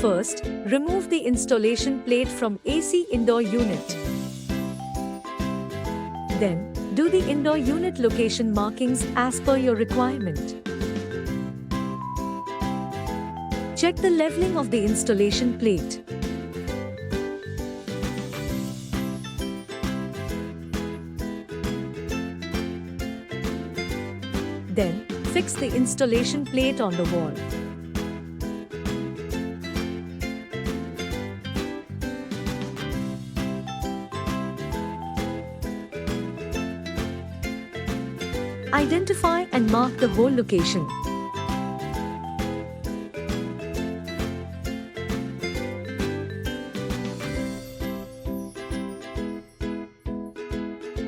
First, remove the installation plate from AC indoor unit. Then, do the indoor unit location markings as per your requirement. Check the leveling of the installation plate. Then, fix the installation plate on the wall. Identify and mark the hole location.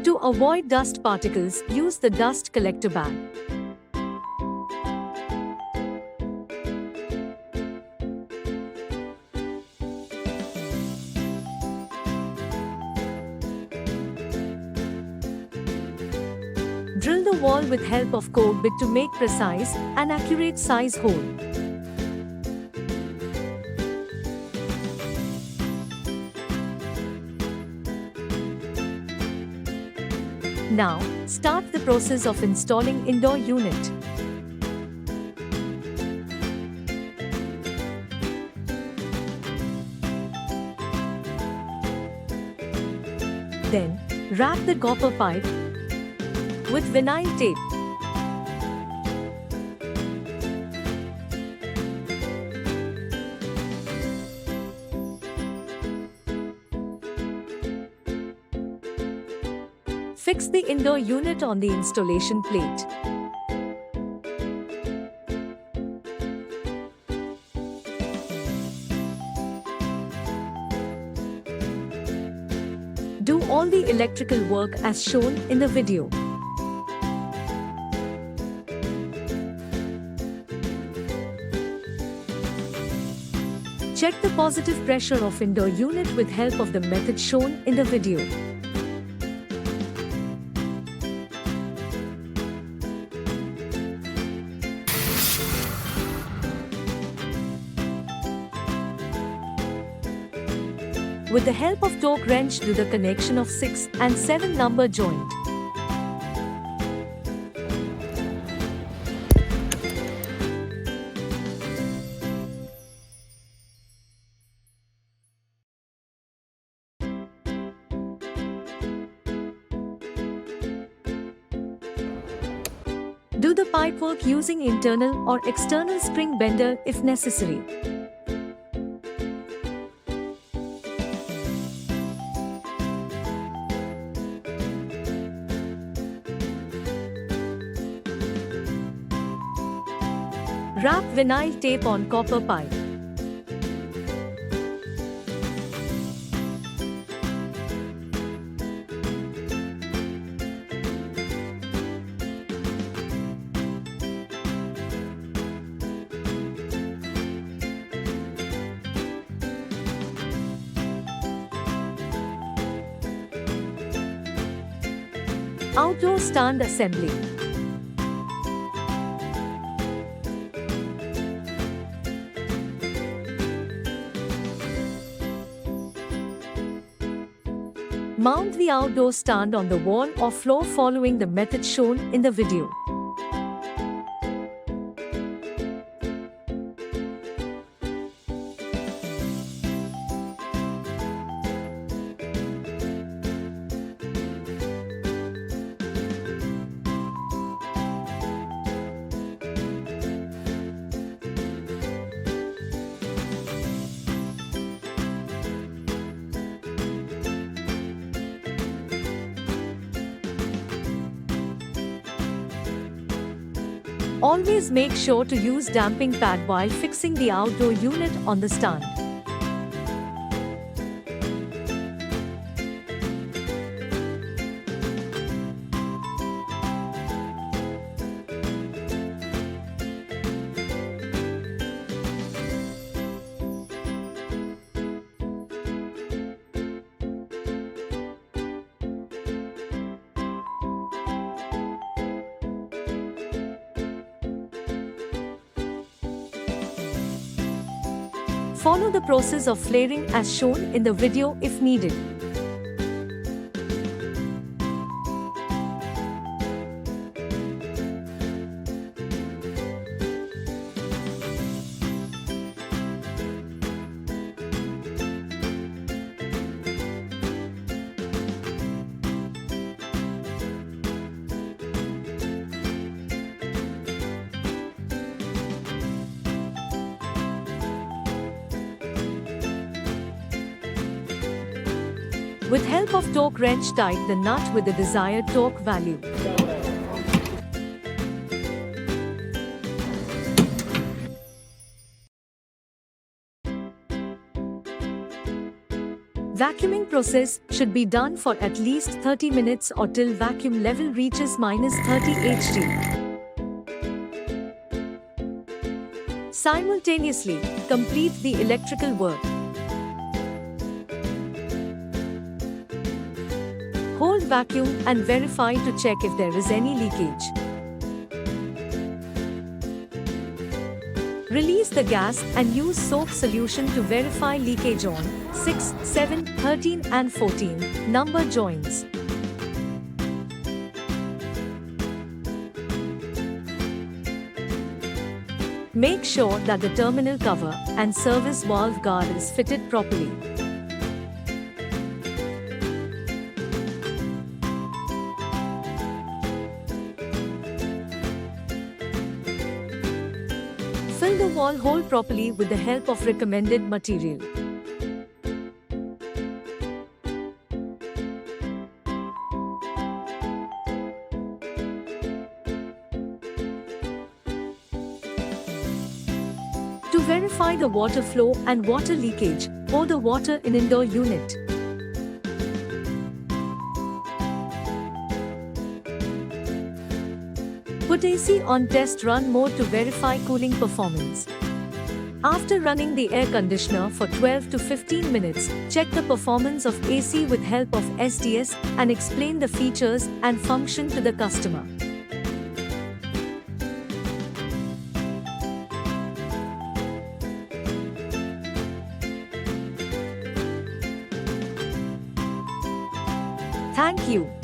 To avoid dust particles, use the dust collector bag. Drill the wall with help of core bit to make precise and accurate size hole. Now, start the process of installing indoor unit. Then, wrap the copper pipe with vinyl tape. Fix the indoor unit on the installation plate. Do all the electrical work as shown in the video. Check the positive pressure of indoor unit with help of the method shown in the video. With the help of torque wrench, do the connection of 6 and 7 number joint. Do the pipework using internal or external spring bender if necessary. Wrap vinyl tape on copper pipe. Outdoor stand assembly. Mount the outdoor stand on the wall or floor following the method shown in the video. Always make sure to use damping pad while fixing the outdoor unit on the stand. Follow the process of flaring as shown in the video if needed. With help of torque wrench, tight the nut with the desired torque value. Vacuuming process should be done for at least 30 minutes or till vacuum level reaches -30 Hg. Simultaneously, complete the electrical work. Hold vacuum and verify to check if there is any leakage. Release the gas and use soap solution to verify leakage on 6, 7, 13 and 14 number joints. Make sure that the terminal cover and service valve guard is fitted properly. Fill the wall hole properly with the help of recommended material. To verify the water flow and water leakage, pour the water in indoor unit. Put AC on test run mode to verify cooling performance. After running the air conditioner for 12 to 15 minutes, check the performance of AC with help of SDS and explain the features and function to the customer. Thank you.